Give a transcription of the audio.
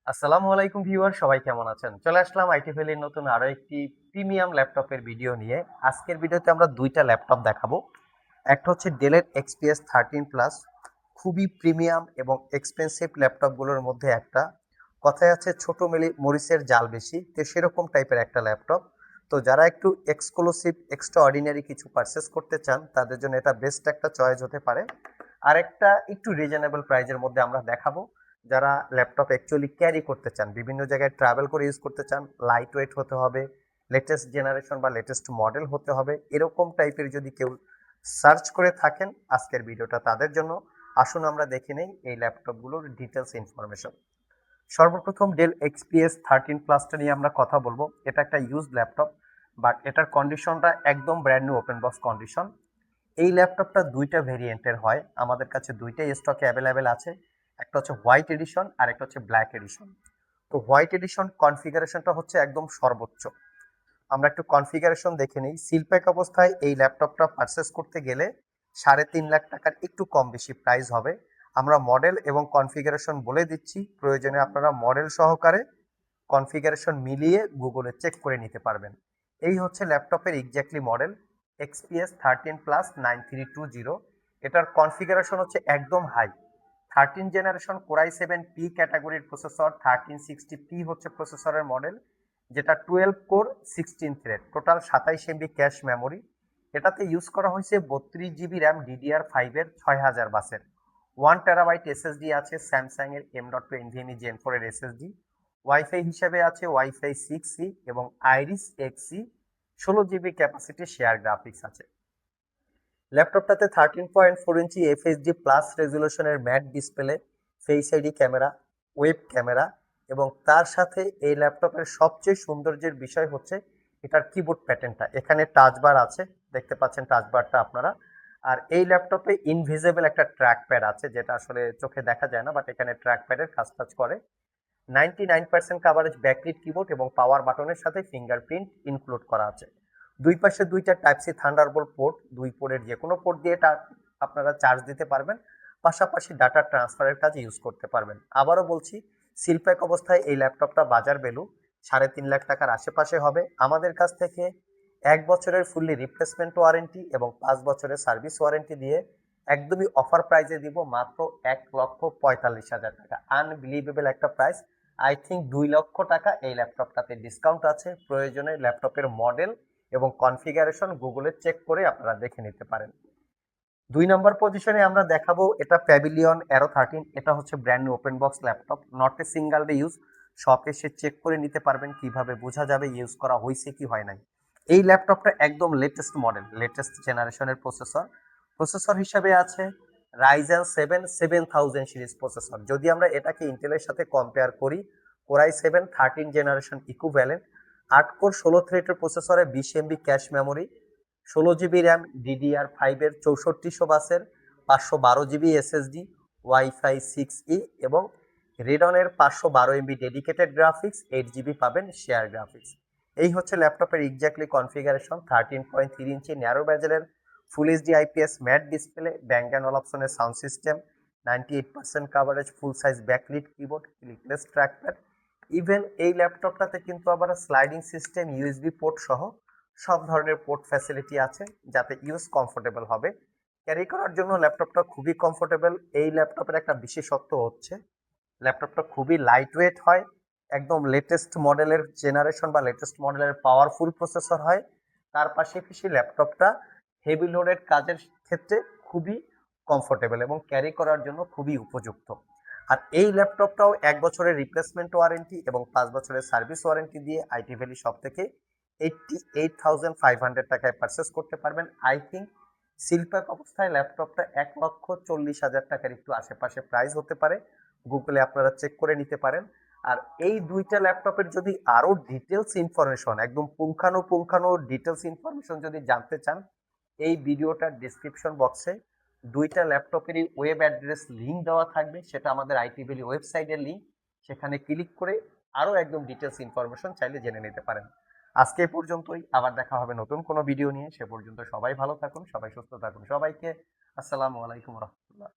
আসসালামু আলাইকুম ভিউয়ার, সবাই কেমন আছেন? চলে আসলাম আইটি ভ্যালির নতুন আরো একটি প্রিমিয়াম ল্যাপটপের ভিডিও নিয়ে। আজকের ভিডিওতে আমরা দুইটা ল্যাপটপ দেখাবো। একটা হচ্ছে ডেলের এক্সপিএস 13 প্লাস, খুবই প্রিমিয়াম এবং এক্সপেন্সিভ ল্যাপটপগুলোর মধ্যে একটা। কথায় আছে ছোট মরিচের জাল বেশি, তো সেরকম টাইপের একটা ল্যাপটপ। তো যারা একটু এক্সক্লুসিভ এক্সট্রা অর্ডিনারি কিছু পারচেস করতে চান তাদের জন্য এটা বেস্ট একটা চয়েস হতে পারে। আরেকটা একটু রিজনেবল প্রাইজের মধ্যে আমরা দেখাবো। যারা ল্যাপটপ অ্যাকচুয়ালি ক্যারি করতে চান, বিভিন্ন জায়গায় ট্রাভেল করে ইউজ করতে চান, লাইট ওয়েট হতে হবে, লেটেস্ট জেনারেশন বা লেটেস্ট মডেল হতে হবে, এরকম টাইপের যদি কেউ সার্চ করে থাকেন, আজকের ভিডিওটা তাদের জন্য। আসুন আমরা দেখে নেই এই ল্যাপটপগুলোর ডিটেলস ইনফরমেশন। সর্বপ্রথম ডেল এক্সপিএস 13 প্লাসটা নিয়ে আমরা কথা বলবো। এটা একটা ইউজ ল্যাপটপ, বাট এটার কন্ডিশনটা একদম brand new open box condition. এই ল্যাপটপটা দুইটা ভেরিয়েন্টের হয়, আমাদের কাছে দুইটাই স্টকে অ্যাভেলেবেল আছে। একটা হচ্ছে হোয়াইট এডিশন আর একটা হচ্ছে ব্ল্যাক এডিশন। তো হোয়াইট এডিশন কনফিগারেশনটা হচ্ছে একদম সর্বোচ্চ। আমরা একটু কনফিগারেশন দেখে নিই। সিলপ্যাক অবস্থায় এই ল্যাপটপটা পারচেস করতে গেলে 3.5 লাখ টাকার একটু কম বেশি প্রাইস হবে। আমরা মডেল এবং কনফিগারেশন বলে দিচ্ছি, প্রয়োজনে আপনারা মডেল সহকারে কনফিগারেশন মিলিয়ে গুগলে চেক করে নিতে পারবেন। এই হচ্ছে ল্যাপটপের এক্স্যাক্টলি মডেল এক্সপিএস 13+9320। এটার কনফিগারেশন হচ্ছে একদম high. 13 generation core i7 P ক্যাটাগরির প্রসেসর, 1360পি হচ্ছে প্রসেসরের মডেল, যেটা 12 core 16 thread, total 27 MB cache memory. এটাতে ইউজ করা হয়েছে 32 GB র্যাম DDR5 এর 6000 বাসের। 1 TB এসএসডি আছে, স্যামসাং এর M.2 NVMe Gen 4 এর এসএসডি। ওয়াইফাই হিসেবে আছে ওয়াইফাই 6E এবং Iris Xe. 16 GB capacity share graphics আছে। ল্যাপটপটাতে 13.4 ইঞ্চি এফএইচডি প্লাস রেজুলেশনের matte display, face ID camera, web camera, এবং তার সাথে এই ল্যাপটপের সবচেয়ে সৌন্দর্যের বিষয় হচ্ছে এটার কিবোর্ড প্যাটার্নটা। এখানে টাচবার আছে, দেখতে পাচ্ছেন টাচবারটা আপনারা। আর এই ল্যাপটপে ইনভিজিবল একটা ট্র্যাক প্যাড আছে, যেটা আসলে চোখে দেখা যায় না, বাট এখানে ট্র্যাক প্যাডের কাজ টাজ করে। 99% কাভারেজ ব্যাকলিট কিবোর্ড এবং পাওয়ার বাটনের সাথে ফিঙ্গারপ্রিন্ট ইনক্লুড করা আছে। দুই পাশে দুইটা টাইপ সি থান্ডারবোল্ট পোর্ট, দুই পোর্টের যে কোনো পোর্ট দিয়ে আপনারা চার্জ দিতে পারবেন, পাশাপাশি ডাটা ট্রান্সফারের কাজে ইউজ করতে পারবেন। আবারও বলছি, সিলপ্যাক অবস্থায় এই ল্যাপটপটা বাজার ভ্যালু 3.5 লাখ টাকার আশেপাশে হবে। আমাদের কাছ থেকে 1 বছরের ফুললি রিপ্লেসমেন্ট ওয়ারেন্টি এবং 5 বছরের সার্ভিস ওয়ারেন্টি দিয়ে একদমই অফার প্রাইসে দিব মাত্র 1,45,000 টাকা। আনবিলিভেবল একটা প্রাইস। আই থিঙ্ক 2 লক্ষ টাকা এই ল্যাপটপটাতে ডিসকাউন্ট আছে। প্রয়োজনে ল্যাপটপের মডেল এবং কনফিগারেশন গুগলে চেক করে আপনারা দেখে নিতে পারেন। 2 নম্বর পজিশনে আমরা দেখাবো এটা প্যাভিলিয়ন অ্যারো 13। এটা হচ্ছে brand new open box laptop, not a single day use. শপে এসে চেক করে নিতে পারবেন, কিভাবে বোঝা যাবে ইউজ করা হয়েছে কি হয় নাই। এই ল্যাপটপটা একদম লেটেস্ট মডেল, লেটেস্ট জেনারেশনের প্রসেসর। প্রসেসর হিসাবে আছে রাইজেন 7 7000 সিরিজ প্রসেসর। যদি আমরা এটাকে ইন্টেলের সাথে কম্পেয়ার করি, core i7 13 generation equivalent. 8 core 16 থ্রেডের প্রসেসরে 20 MB cache memory, 16 GB RAM DDR5 এর 6400 বাসের, 512 GB এসএসডি, ওয়াইফাই 6E এবং রেডনের 512 MB ডেডিকেটেড গ্রাফিক্স, 8 GB পাবেন শেয়ার গ্রাফিক্স। এই হচ্ছে ল্যাপটপের এক্স্যাক্টলি কনফিগারেশন। 13.3 ইঞ্চি ন্যারো ব্যাজেলের full HD IPS matte display, Bang and অলাপসনের sound system, 98% coverage, full size backlit keyboard, clickless trackpad. Even এই ল্যাপটপটাতে কিন্তু আবার স্লাইডিং সিস্টেম, ইউএসবি পোর্ট সহ সব ধরনের পোর্ট ফ্যাসিলিটি আছে, যাতে ইউজ কমফোর্টেবল হবে। ক্যারি করার জন্য ল্যাপটপটা খুবই কমফোর্টেবল। এই ল্যাপটপের একটা বিশেষত্ব হচ্ছে ল্যাপটপটা খুবই লাইট ওয়েট হয়, একদম লেটেস্ট মডেলের জেনারেশন বা লেটেস্ট মডেলের পাওয়ারফুল প্রসেসর হয়। তার পাশাপাশি ল্যাপটপটা হেভি লোডেড কাজের ক্ষেত্রে খুবই কমফোর্টেবল এবং ক্যারি করার জন্য খুবই উপযুক্ত। আর এই ল্যাপটপটাও 1 বছরের রিপ্লেসমেন্ট ওয়ারেন্টি এবং 5 বছরের সার্ভিস ওয়ারেন্টি দিয়ে আইটি ভ্যালি শপ থেকে 88,500 টাকায় পারচেস করতে পারবেন। আই থিঙ্ক সিলপ্যাক অবস্থায় ল্যাপটপটা 1,40,000 টাকার একটু আশেপাশে প্রাইস হতে পারে। গুগলে আপনারা চেক করে নিতে পারেন। আর এই দুইটা ল্যাপটপের যদি আরো ডিটেলস ইনফরমেশন, একদম পুঙ্খানুপুঙ্খানু ডিটেলস ইনফরমেশন যদি জানতে চান, এই ভিডিওটার ডিসক্রিপশন বক্সে দুইটা ল্যাপটপেরই ওয়েব অ্যাড্রেস লিঙ্ক দেওয়া থাকবে, সেটা আমাদের আইটি ভ্যালি ওয়েবসাইটের লিঙ্ক। সেখানে ক্লিক করে আরো একদম ডিটেলস ইনফরমেশন চাইলে জেনে নিতে পারেন। আজকে এই পর্যন্তই, আবার দেখা হবে নতুন কোনো ভিডিও নিয়ে। সে পর্যন্ত সবাই ভালো থাকুন, সবাই সুস্থ থাকুন। সবাইকে আসসালামু আলাইকুম রহমতুল্লাহ।